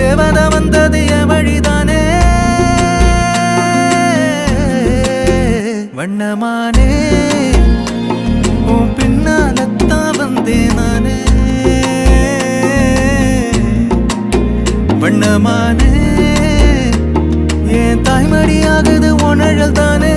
தேவதை வந்தது என் வழிதானே வண்ணமானே உன் பின்னாலத்தான் வந்தேன் நானே வண்ணமானே என் தாய்மடியாகுது உணழல் தானே